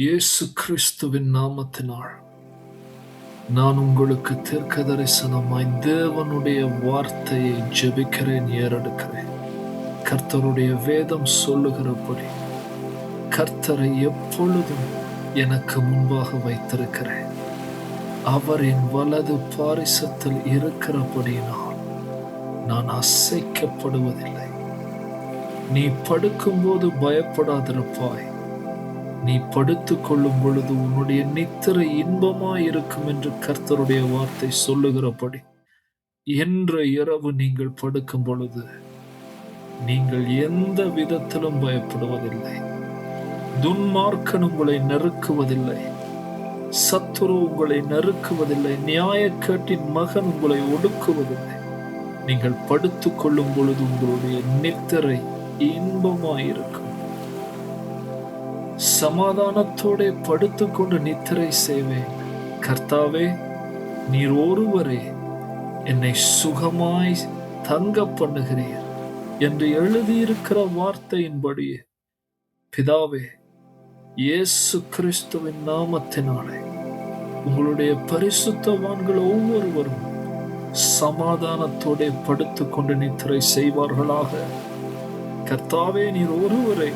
இயேசு கிறிஸ்துவின் நாமத்தினால் நான் உங்களுக்கு தீர்க்க தரிசனமாய் தேவனுடைய வார்த்தையை ஜெபிக்கிறேன், ஏறெடுக்கிறேன். கர்த்தருடைய வேதம் சொல்லுகிறபடி கர்த்தரை எப்பொழுதும் எனக்கு முன்பாக வைத்திருக்கிறேன். அவர் என் வலது பாரிசத்தில் இருக்கிறபடியினால் நான் அசைக்கப்படுவதில்லை. நீ படுக்கும்போது பயப்படாதிருப்பாய். நீ படுத்துக் கொள்ளும் பொழுது உன்னுடைய நித்திரை இன்பமாயிருக்கும் என்று கர்த்தருடைய வார்த்தை சொல்லுகிறபடி என்ற இரவு நீங்கள் படுக்கும் பொழுது நீங்கள் எந்த விதத்திலும் பயப்படுவதில்லை. துன்மார்க்கன் உங்களை நெருக்குவதில்லை, சத்துரு உங்களை நெருக்குவதில்லை, நியாயக்கேட்டின் மகன் உங்களை ஒடுக்குவதில்லை. நீங்கள் படுத்துக் கொள்ளும் பொழுது உங்களுடைய நித்திரை இன்பமாயிருக்கும். சமாதானத்தோட படுத்துக்கொண்டு நித்திரை செய்வேன். கர்த்தாவே, நீர் ஒருவரே என்னை சுகமாய் தங்க பண்ணுகிறீர் என்று எழுதியிருக்கிற வார்த்தையின்படி பிதாவே, இயேசு கிறிஸ்துவின் நாமத்தினாலே உங்களுடைய பரிசுத்தவான்கள் ஒவ்வொருவரும் சமாதானத்தோட படுத்துக்கொண்டு நித்திரை செய்வார்களாக. கர்த்தாவே, நீர் ஒருவரே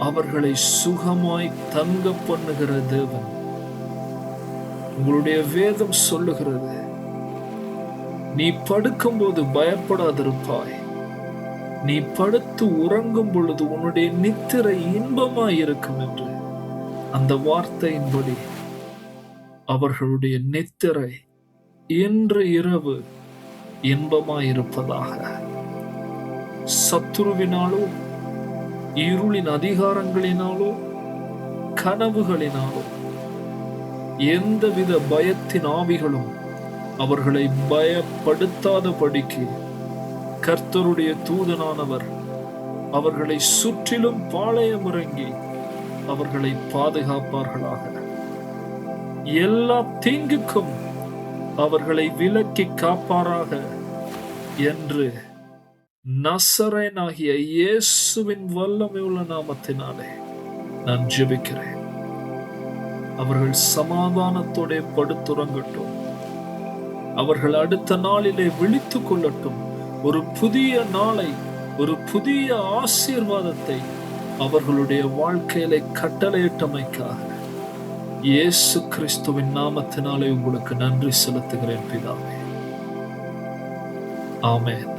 அவர்களை சுகமாய் தங்க பண்ணுகிற தேவன். உங்களுடைய வேதம் சொல்லுகிறது, நீ படுக்கும்போது பயப்படாதிருப்பாய். நீ படுத்து உறங்கும் பொழுது உன்னுடைய நித்திரை இன்பமாய் இருக்கும் என்று. அந்த வார்த்தையின்படி அவர்களுடைய நித்திரை இன்று இரவு இன்பமாயிருப்பதாக. சத்துருவினாலோ, இருளின் அதிகாரங்களினாலோ, கனவுகளினாலோ எந்தவித பயத்தின் ஆவிகளும் அவர்களை பயப்படுத்தாதபடிக்கு கர்த்தருடைய தூதனானவர் அவர்களை சுற்றிலும் பாளையமிறங்கி அவர்களை பாதுகாப்பார்களாக. எல்லா தீங்குக்கும் அவர்களை விலக்கி காப்பாராக என்று நசரேனாகிய இயேசுவின் வல்லமையுள்ள நாமத்தினாலே நான் ஜெபிக்கிறேன். அவர்கள் சமாதானத்தோட படுத்துறங்கட்டும். அவர்கள் அடுத்த நாளிலே விழித்துக் கொள்ளட்டும். ஒரு புதிய நாளை, ஒரு புதிய ஆசீர்வாதத்தை அவர்களுடைய வாழ்க்கையிலே கட்டளையிட்டமைக்காக இயேசு கிறிஸ்துவின் நாமத்தினாலே உங்களுக்கு நன்றி செலுத்துகிறேன் பிதாவே. ஆமென்.